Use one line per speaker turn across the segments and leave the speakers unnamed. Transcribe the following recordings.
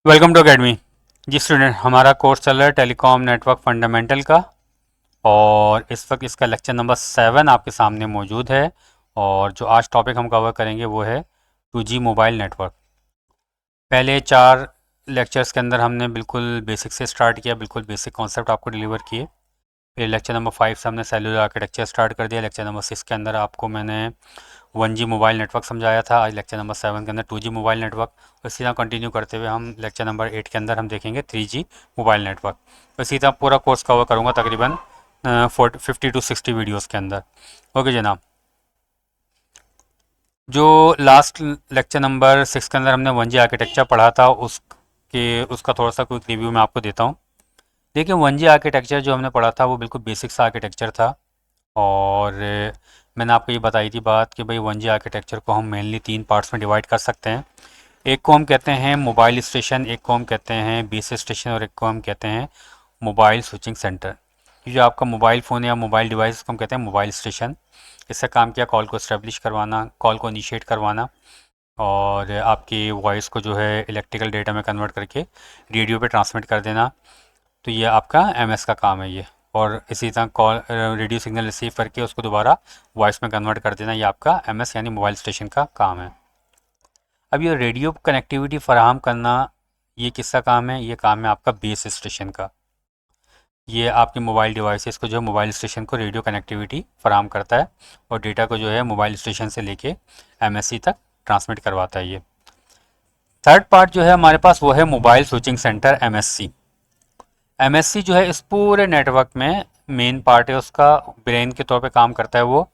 Welcome to academy. जी student, हमारा course चल रहा है टेलीकॉम नेटवर्क फंडामेंटल का। और इस वक्त इसका लेक्चर नंबर 7 आपके सामने मौजूद है। और जो आज टॉपिक हम कवर करेंगे वो है 2G मोबाइल नेटवर्क। पहले 4 लेक्चर्स के अंदर हमने बिल्कुल बेसिक से स्टार्ट किया, बिल्कुल बेसिक कॉन्सेप्ट आपको डिलीवर किए। फिर लेक्चर नंबर 5 से हमने सेलुलर आर्किटेक्चर स्टार्ट कर दिया। लेक्चर नंबर 6 के अंदर आपको मैंने 1G मोबाइल नेटवर्क समझाया था। आज लेक्चर नंबर 7 के अंदर 2G मोबाइल नेटवर्क। इसी तरह कंटिन्यू करते हुए हम लेक्चर नंबर 8 के अंदर हम देखेंगे 3G मोबाइल नेटवर्क। इसी तरह पूरा कोर्स कवर करूँगा तकरीबन 50 टू 60 वीडियोज़ के अंदर। ओके जनाब, जो लास्ट लेक्चर नंबर 6 के अंदर हमने 1G आर्किटेक्चर पढ़ा था उसका थोड़ा सा क्विक रिव्यू मैं आपको देता हूँ। देखिए 1G आर्किटेक्चर जो हमने पढ़ा था वो बिल्कुल बेसिक सा आर्किटेक्चर था। और मैंने आपको ये बताई थी बात कि भाई 1G आर्किटेक्चर को हम मेनली 3 पार्ट्स में डिवाइड कर सकते हैं। एक को हम कहते हैं मोबाइल स्टेशन, एक को हम कहते हैं बेस स्टेशन और एक को हम कहते हैं मोबाइल स्विचिंग सेंटर। ये जो आपका मोबाइल फ़ोन या मोबाइल डिवाइस को हम कहते हैं मोबाइल स्टेशन। इसका काम किया कॉल को इस्टेब्लिश करवाना, कॉल को इनिशिएट करवाना और आपकी वॉइस को जो है इलेक्ट्रिकल डेटा में कन्वर्ट करके रेडियो पे ट्रांसमिट कर देना। तो ये आपका एमएस का काम है ये। और इसी तरह कॉल रेडियो सिग्नल रिसीव करके उसको दोबारा वॉइस में कन्वर्ट कर देना, ये आपका एमएस यानी मोबाइल स्टेशन का काम है। अब ये रेडियो कनेक्टिविटी फराहम करना, ये किसका काम है? ये काम है आपका बेस स्टेशन का। ये आपके मोबाइल डिवाइसेस को जो है मोबाइल स्टेशन को रेडियो कनेक्टिविटी फराहम करता है और डेटा को जो है मोबाइल स्टेशन से लेके एमएससी तक ट्रांसमिट करवाता है ये। थर्ड पार्ट जो है हमारे पास वो है mobile switching centre MSc. MSc जो है इस पूरे नेटवर्क में मेन पार्ट है, उसका ब्रेन के तौर पे काम करता है वो।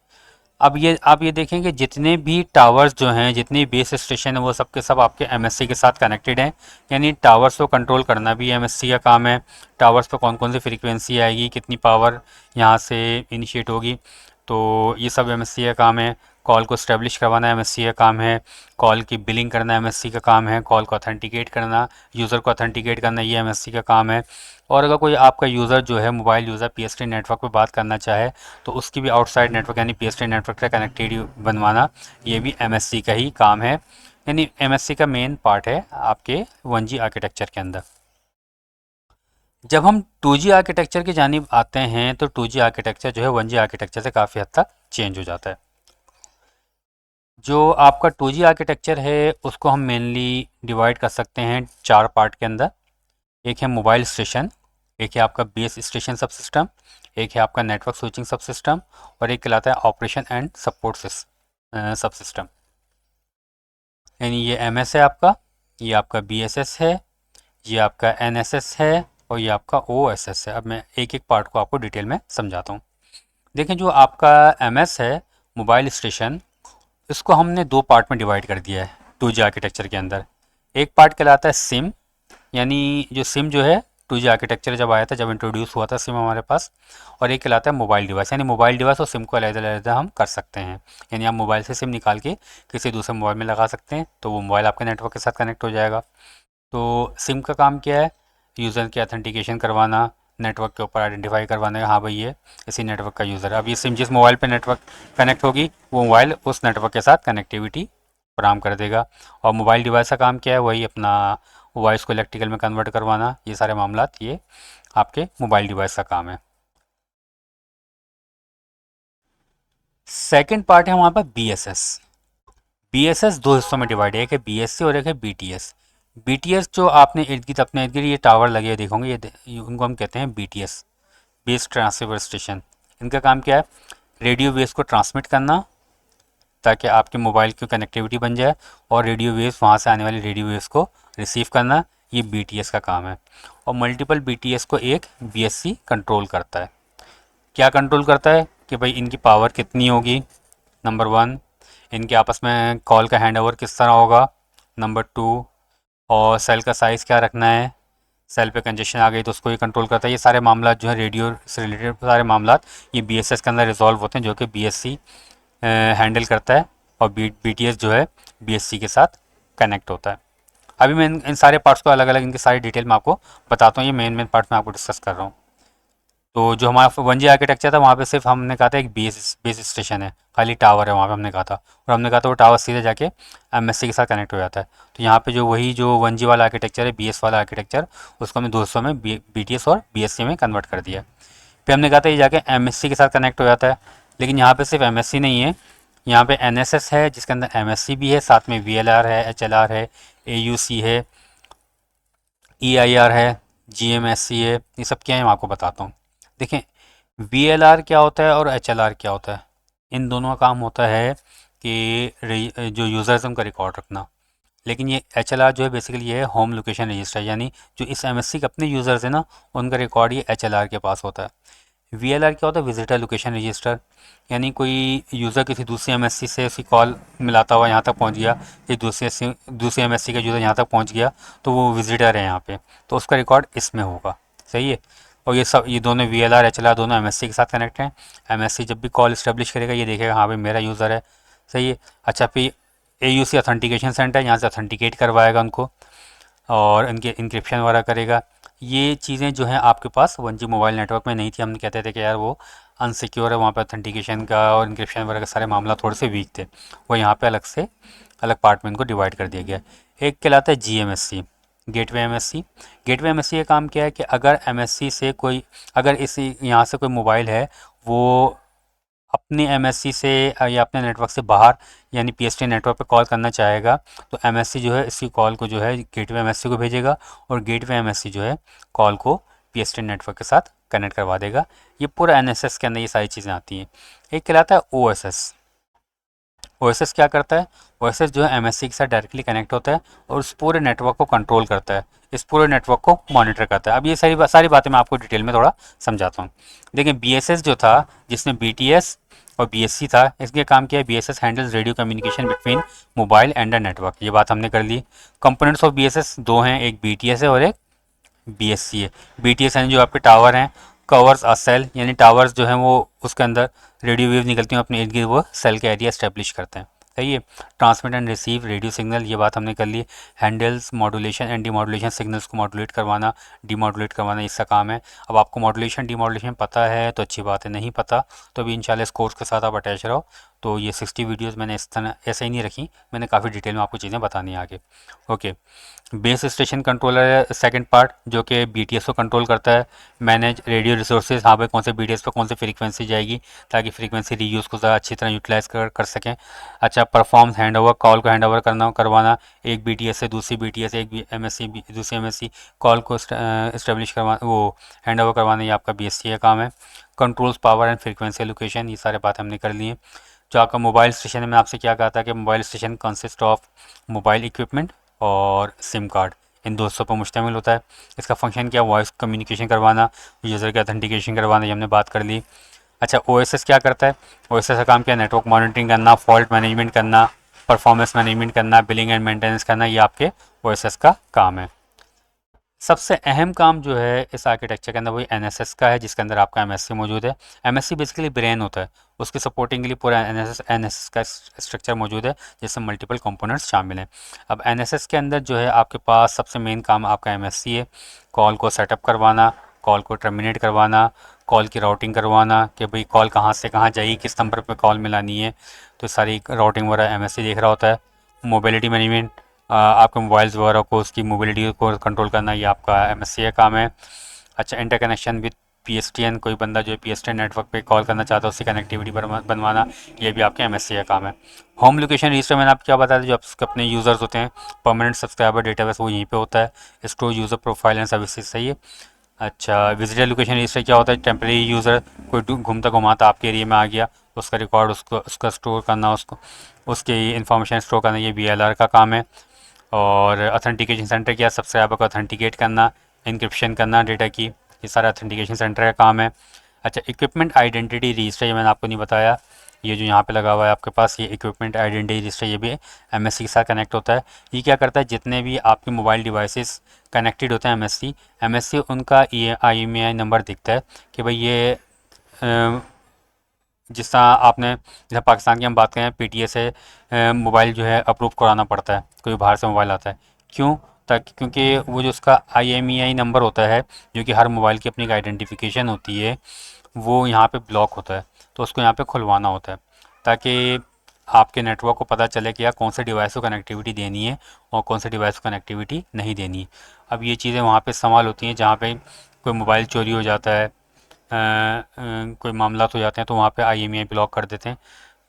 अब ये आप ये देखें कि जितने भी टावर्स जो हैं, जितने बेस स्टेशन है वो सब के सब आपके एमएससी के साथ कनेक्टेड हैं। यानी टावर्स को कंट्रोल करना भी एमएससी का काम है। टावर्स पर कौन कौन सी फ्रीक्वेंसी आएगी, कितनी पावर यहाँ से इनिशिएट होगी, तो ये सब एमएससी का काम है। कॉल को स्टेब्लिश करवाना एमएससी का काम है। कॉल की बिलिंग करना एमएससी का काम है। कॉल को ऑथेंटिकेट करना, यूज़र को ऑथेंटिकेट करना, ये एमएससी का काम है। और अगर कोई आपका यूज़र जो है मोबाइल यूज़र पीएसटी नेटवर्क पे बात करना चाहे तो उसकी भी आउटसाइड नेटवर्क यानी पीएसटी नेटवर्क से कनेक्टिविटी बनवाना, ये भी एमएससी का ही काम है। यानी एमएससी का मेन पार्ट है आपके 1G आर्किटेक्चर के अंदर। जब हम 2G आर्किटेक्चर की जानिब आते हैं तो 2G आर्किटेक्चर जो है 1G आर्किटेक्चर से काफ़ी हद तक चेंज हो जाता है। जो आपका 2G आर्किटेक्चर है उसको हम मेनली डिवाइड कर सकते हैं 4 पार्ट के अंदर। एक है मोबाइल स्टेशन, एक है आपका बेस स्टेशन सब सिस्टम, एक है आपका नेटवर्क स्विचिंग सब सिस्टम और एक कहलाता है ऑपरेशन एंड सपोर्ट सब सिस्टम। यानी ये एमएस है आपका, ये आपका बीएसएस है, ये आपका एनएसएस है और ये आपका ओएसएस है। अब मैं एक एक पार्ट को आपको डिटेल में समझाता हूँ। देखें जो आपका एमएस है मोबाइल स्टेशन, इसको हमने 2 पार्ट में डिवाइड कर दिया है 2G आर्किटेक्चर के अंदर। एक पार्ट कहलाता है सिम, यानी जो सिम जो है 2G आर्किटेक्चर जब आया था, जब इंट्रोड्यूस हुआ था सिम हमारे पास। और एक कहलाता है मोबाइल डिवाइस, यानी मोबाइल डिवाइस और सिम को अलग-अलग हम कर सकते हैं। यानी आप मोबाइल से सिम निकाल के किसी दूसरे मोबाइल में लगा सकते हैं तो वो मोबाइल आपके नेटवर्क के साथ कनेक्ट हो जाएगा। तो सिम का काम क्या है? यूज़र की ऑथेंटिकेशन करवाना, नेटवर्क के ऊपर आइडेंटिफाई करवाना, हाँ भाई ये इसी नेटवर्क का यूज़र है। अब ये सिम जिस मोबाइल पे नेटवर्क कनेक्ट होगी वो मोबाइल उस नेटवर्क के साथ कनेक्टिविटी फराहम कर देगा। और मोबाइल डिवाइस का काम क्या है? वही अपना वॉइस को इलेक्ट्रिकल में कन्वर्ट करवाना, ये सारे मामलात ये आपके मोबाइल डिवाइस का काम है। सेकंड पार्ट है हमारे पास बीएसएस। बीएसएस 2 हिस्सों में डिवाइड है, एक है बीएससी और एक है बीटीएस। बीटीएस जो आपने इर्द गिर्द अपने इर्द गिर्द ये टावर लगे देखोगे, उनको हम कहते हैं बीटीएस, बेस ट्रांसीवर स्टेशन। इनका काम क्या है? रेडियो वेव्स को ट्रांसमिट करना ताकि आपके मोबाइल की कनेक्टिविटी बन जाए और रेडियो वेव्स, वहाँ से आने वाली रेडियो वेव्स को रिसीव करना, ये बीटीएस का काम है। और मल्टीपल बीटीएस को एक बीएससी कंट्रोल करता है। क्या कंट्रोल करता है? कि भाई इनकी पावर कितनी होगी, नंबर 1। इनके आपस में कॉल का हैंड ओवर किस तरह होगा, नंबर 2। और सेल का साइज़ क्या रखना है, सेल पे कंजेशन आ गई तो उसको ये कंट्रोल करता है। ये सारे मामला जो है रेडियो से रिलेटेड सारे मामला ये बीएसएस के अंदर रिजॉल्व होते हैं, जो कि बीएससी हैंडल करता है। और बीटीएस जो है बीएससी के साथ कनेक्ट होता है। अभी मैं इन सारे पार्ट्स को अलग अलग इनके सारी डिटेल में आपको बताता हूँ, ये मेन मेन पार्ट में आपको डिस्कस कर रहा हूँ। तो जो हमारा 1G आर्किटेक्चर था वहाँ पे सिर्फ हमने कहा था एक बेस स्टेशन है, खाली टावर है वहाँ पे हमने कहा था, और हमने कहा था वो टावर सीधे जाके MSC के साथ कनेक्ट हो जाता है। तो यहाँ पे जो वही जो 1G वाला आर्किटेक्चर है, BS वाला आर्किटेक्चर, उसको हमने 200 में BTS और BSC में कन्वर्ट कर दिया। फिर हमने कहा था ये जाके MSC के साथ कनेक्ट हो जाता है, लेकिन यहाँ पे सिर्फ MSC नहीं है, यहाँ पे NSS है जिसके अंदर MSC भी है, साथ में VLR है, HLR है, AUC है, EIR है, GMSC है। ये सब क्या है मैं आपको बताता हूँ। देखें, VLR क्या होता है और HLR क्या होता है। इन दोनों का काम होता है कि जो यूज़र्स उनका रिकॉर्ड रखना, लेकिन ये HLR जो है बेसिकली ये है होम लोकेशन रजिस्टर, यानी जो इस MSC के अपने यूज़र्स हैं ना, उनका रिकॉर्ड ये HLR के पास होता है। VLR क्या होता है, विजिटर लोकेशन रजिस्टर, यानी कोई यूज़र किसी दूसरी MSC से उसकी कॉल मिलाता हुआ यहाँ तक पहुँच गया, कि दूसरी MSC का यूज़र यहाँ तक पहुँच गया, तो वो विजिटर है यहाँ पे, तो उसका रिकॉर्ड इसमें होगा। सही है। और ये दोनों VLR HLR दोनों MSC के साथ कनेक्ट हैं। MSC जब भी कॉल इस्टेब्लिश करेगा ये देखेगा हाँ भाई मेरा यूज़र है। सही है। अच्छा, फिर AUC ऑथेंटिकेशन सेंटर यहाँ से ऑथेंटिकेट करवाएगा उनको और इनके इंक्रिप्शन वगैरह करेगा। ये चीज़ें जो हैं आपके पास 1G मोबाइल नेटवर्क में नहीं थी। हम कहते थे कि यार वो अनसिक्योर है, वहाँ पे ऑथेंटिकेशन का और इंक्रिप्शन वगैरह का सारे मामला थोड़े से वीक थे, वो यहाँ पे अलग से अलग पार्ट में इनको डिवाइड कर दिया गया। एक कहलाता है GMSC, gateway MSC। Gateway MSC का काम क्या है कि अगर MSC से कोई, अगर इसी यहाँ से कोई मोबाइल है वो अपने MSC से या अपने नेटवर्क से बाहर यानी PSTN नेटवर्क पे कॉल करना चाहेगा, तो MSC जो है इसकी कॉल को जो है गेटवे MSC को भेजेगा, और गेटवे MSC जो है कॉल को PSTN नेटवर्क के साथ कनेक्ट करवा देगा। ये पूरा NSS के अंदर ये सारी चीज़ें आती हैं। एक कहलाता है OSS। OSS क्या करता है, OSS जो है MSC के साथ डायरेक्टली कनेक्ट होता है और उस पूरे नेटवर्क को कंट्रोल करता है, इस पूरे नेटवर्क को मॉनिटर करता है। अब ये सारी बातें मैं आपको डिटेल में थोड़ा समझाता हूँ। देखिए, BSS जो था, जिसमें BTS और BSC था, इसके काम किया है BSS handles radio communication between mobile and the network. ये बात हमने कर ली। कंपोनेंट्स ऑफ BSS दो हैं, एक BTS है और एक BSC है। BTS यानी जो आपके टावर हैं, कवर्स अ सेल, यानी टावर्स जो हैं वो उसके अंदर रेडियो वेव निकलती हैं अपने इर्द गिर्द, वो सेल का एरिया स्टैब्लिश करते हैं। सही है। Transmit and receive radio signal, ये बात हमने कर ली। Handles modulation and demodulation signals को मॉड्यूलेट करवाना, डीमॉड्यूलेट करवाना, इसका काम है। अब आपको मॉड्यूलेशन डीमॉड्यूलेशन पता है तो अच्छी बात है, नहीं पता तो अभी इंशाल्लाह इस कोर्स के साथ आप अटैच रहो। तो ये 60 वीडियोज़ मैंने इस तरह ऐसे ही नहीं रखी, मैंने काफ़ी डिटेल में आपको चीज़ें बतानी है आगे। ओके। बेस स्टेशन कंट्रोलर है सेकंड पार्ट, जो कि BTS को कंट्रोल करता है। मैनेज रेडियो रिसोर्सेज, हाँ भाई कौन से BTS पे कौन सी फ्रीक्वेंसी जाएगी, ताकि फ्रीक्वेंसी रीयूज़ को ज़्यादा अच्छी तरह यूटिलाइज कर सकें। अच्छा, परफॉर्म हैंड ओवर, कॉल को हैंड ओवर करवाना एक BTS से दूसरी BTS, एक MSC दूसरी MSC कॉल को इस्टेब्लिश करवा वो हैंड ओवर करवाना, ये आपका BSC का काम है। Controls power and frequency location, ये सारे बात हमने कर ली है। जो आपका मोबाइल स्टेशन है, मैं आपसे क्या कहा था कि mobile station consist of mobile equipment और सिम कार्ड, इन 200 पर मुश्तमिल होता है। इसका फंक्शन क्या, वॉइस कम्युनिकेशन करवाना, यूज़र की ऑथेंटिकेशन करवाना, ये हमने बात कर ली। अच्छा, OSS क्या करता है, OSS का काम क्या, नेटवर्क मॉनिटरिंग करना, फॉल्ट मैनेजमेंट करना, परफॉर्मेंस मैनेजमेंट करना, बिलिंग एंड मेंटेनेंस करना, ये आपके OSS का काम है। सबसे अहम काम जो है इस आर्किटेक्चर के अंदर वही NSS का है, जिसके अंदर आपका MSC मौजूद है। MSC बेसिकली ब्रेन होता है, उसकी सपोर्टिंग के लिए पूरा NSS का स्ट्रक्चर मौजूद है, जिसमें मल्टीपल कंपोनेंट्स शामिल हैं। अब NSS के अंदर जो है आपके पास सबसे मेन काम आपका MSC है, कॉल को सेटअप करवाना, कॉल को टर्मिनेट करवाना, कॉल की राउटिंग करवाना कि भाई कॉल कहाँ से कहाँ जाएगी, किस नंबर पर कॉल मिलानी है, तो सारी राउटिंग वगैरह MSC देख रहा होता है। मोबिलिटी मैनेजमेंट, आपके मोबाइल्स वगैरह को उसकी मोबिलिटी को कंट्रोल करना, ये आपका MSC का काम है। अच्छा, इंटरकनेक्शन विद PSTN, कोई बंदा जो है PSTN नेटवर्क पे कॉल करना चाहता है उसकी कनेक्टिविटी बनवाना, ये भी आपके MSC का काम है। होम लोकेशन रजिस्टर मैंने आपको क्या बताया, जो आपके अपने यूज़र्स होते हैं, परमानेंट सब्सक्राइबर डेटाबेस, वो यहीं पे होता है। Store user profile and services, सही है। अच्छा, विजिटर लोकेशन रजिस्टर क्या होता है, टेम्परेरी यूज़र कोई घूमता घुमाता आपके एरिया में आ गया, उसका रिकॉर्ड उसका स्टोर करना, उसको उसकी इन्फॉर्मेशन स्टोर करना, ये VLR का काम है। और ऑथेंटिकेशन सेंटर क्या, सब्सक्राइबर को ऑथेंटिकेट करना, इंक्रिप्शन करना डेटा की, ये सारा ऑथेंटिकेशन सेंटर का काम है। अच्छा, इक्विपमेंट आइडेंटिटी रजिस्टर, ये मैंने आपको नहीं बताया, ये जो यहाँ पे लगा हुआ है आपके पास, ये इक्विपमेंट आइडेंटिटी रजिस्टर, ये भी MSC के साथ कनेक्ट होता है। ये क्या करता है, जितने भी आपके मोबाइल डिवाइसेस कनेक्टेड होते हैं MSC उनका IMEI नंबर दिखता है कि भाई ये जिस तरह आपने, जैसे पाकिस्तान की हम बात करें, PTS से मोबाइल जो है अप्रूव कराना पड़ता है, कोई बाहर से मोबाइल आता है, क्यों, ताकि क्योंकि वो जो उसका IMEI नंबर होता है जो कि हर मोबाइल की अपनी एक आइडेंटिफिकेशन होती है, वो यहाँ पे ब्लॉक होता है, तो उसको यहाँ पे खुलवाना होता है ताकि आपके नेटवर्क को पता चले कि यार कौन से डिवाइस को कनेक्टिविटी देनी है और कौन से डिवाइस को कनेक्टिविटी नहीं देनी है। अब ये चीज़ें वहाँ पे इस्तेमाल होती हैं जहाँ पे कोई मोबाइल चोरी हो जाता है, कोई मामला हो जाते हैं, तो वहाँ पे IMEI ब्लॉक कर देते हैं।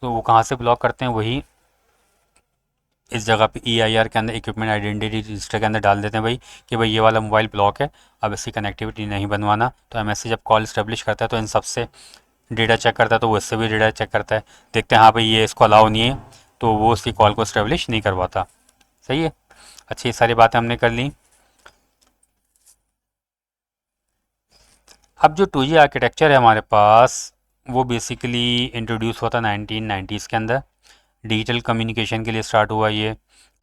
तो वो कहाँ से ब्लॉक करते हैं, वही इस जगह पे EIR के अंदर इक्विपमेंट आइडेंटिटी रजिस्टर के अंदर डाल देते हैं भाई कि भाई ये वाला मोबाइल ब्लॉक है, अब इसकी कनेक्टिविटी नहीं बनवाना। तो MSC जब कॉल इस्टेब्लिश करता है तो इन सबसे डेटा चेक करता है, तो वो इससे भी डेटा चेक करता है, देखते हैं हाँ भाई ये इसको अलाउ नहीं है, तो वो उसकी कॉल को इस्टेब्लिश नहीं करवाता। सही है। अच्छी, ये सारी बातें हमने कर ली। अब जो 2G आर्किटेक्चर है हमारे पास, वो बेसिकली इंट्रोड्यूस हुआ था 1990s के अंदर, डिजिटल कम्युनिकेशन के लिए स्टार्ट हुआ ये।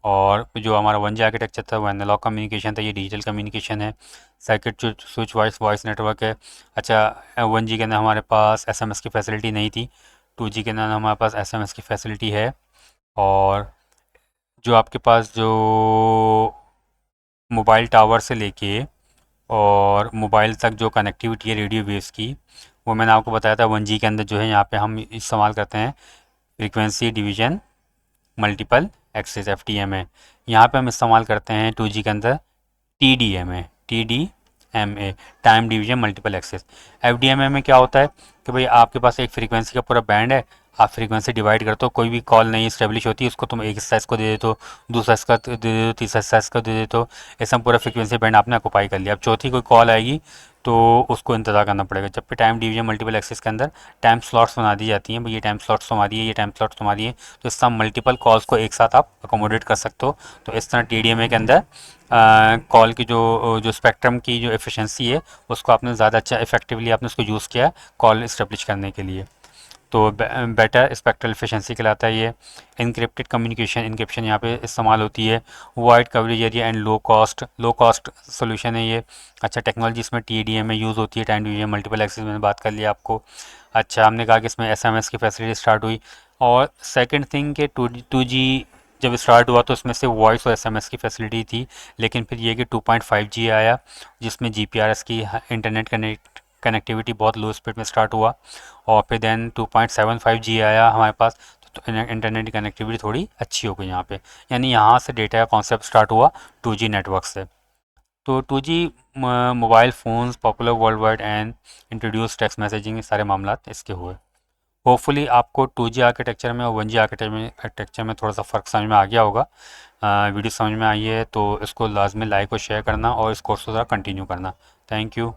और जो हमारा 1G आर्किटेक्चर था वो एनालॉग कम्युनिकेशन था, ये डिजिटल कम्युनिकेशन है। Circuit switch voice voice network है। अच्छा, 1G के अंदर हमारे पास SMS की फैसिलिटी नहीं थी, 2G के अंदर हमारे पास SMS की फैसिलिटी है। और जो आपके पास जो मोबाइल टावर से लेके और मोबाइल तक जो कनेक्टिविटी है रेडियो वेव्स की, वो मैंने आपको बताया था 1G के अंदर जो है यहाँ पे हम इस्तेमाल करते हैं frequency division multiple access FDMA। यहाँ पे हम इस्तेमाल करते हैं 2G के अंदर TDMA time division multiple access. FDMA में क्या होता है कि भाई आपके पास एक फ्रीक्वेंसी का पूरा बैंड है, आप फ्रीक्वेंसी डिवाइड करते हो, कोई भी कॉल नहीं इस्टेब्लिश होती, उसको तुम एक हिस्सा इसको दे देते हो, दूसरा इसका दे देते हो, तीसरा हिस्सा इसका दे देते हो, ऐसा पूरा फ्रीक्वेंसी बैंड आपने ऑक्युपाई कर लिया। अब चौथी कोई कॉल आएगी तो उसको इंतज़ार करना पड़ेगा। जब भी टाइम डिवीजन मल्टीपल एक्सेस के अंदर टाइम स्लॉट्स बना दी जाती हैं, भाई ये टाइम स्लॉट्स तुम्हारी है, ये टाइम स्लॉट्स तुम्हारी है, तो इस तरह मल्टीपल कॉल्स को एक साथ आप अकोमोडेट कर सकते हो। तो इस तरह TDMA के अंदर कॉल की जो जो स्पेक्ट्रम की जो एफिशिएंसी है, उसको आपने ज़्यादा अच्छा इफेक्टिवली आपने उसको यूज़ किया कॉल इस्टेब्लिश करने के लिए, तो बेटर स्पेक्ट्रल एफिशिएंसी कहलाता है ये। इनक्रिप्टेड कम्युनिकेशन, इनक्रिप्शन यहाँ पे इस्तेमाल होती है। Wide coverage area and low cost solution है ये। अच्छा, टेक्नोलॉजी इसमें TDMA यूज़ होती है, टाइम डिवीजन मल्टीपल एक्सेस, मैंने बात कर लिया आपको। अच्छा, हमने कहा कि इसमें SMS की फैसिलिटी स्टार्ट हुई। और सेकंड थिंग के 2G जब स्टार्ट हुआ तो इसमें से वॉइस और SMS की फैसिलिटी थी, लेकिन फिर ये कि 2.5G आया जिसमें GPRS की इंटरनेट कनेक्टिविटी बहुत लो स्पीड में स्टार्ट हुआ। और फिर देन 2.75G आया हमारे पास, तो इंटरनेट की कनेक्टिविटी थोड़ी अच्छी हो गई यहाँ पे, यानी यहाँ से डेटा का कॉन्सेप्ट स्टार्ट हुआ 2G नेटवर्क से। तो 2G mobile phones popular world wide and introduce text messaging, ये सारे मामला इसके हुए। होपफुली आपको 2G आर्किटेक्चर में और 1G आर्किटेक्चर में थोड़ा सा फ़र्क समझ में आ गया होगा। वीडियो समझ में आई है तो इसको लाजमी लाइक और शेयर करना और इस कोर्स को ज़रा कंटिन्यू करना। Thank you.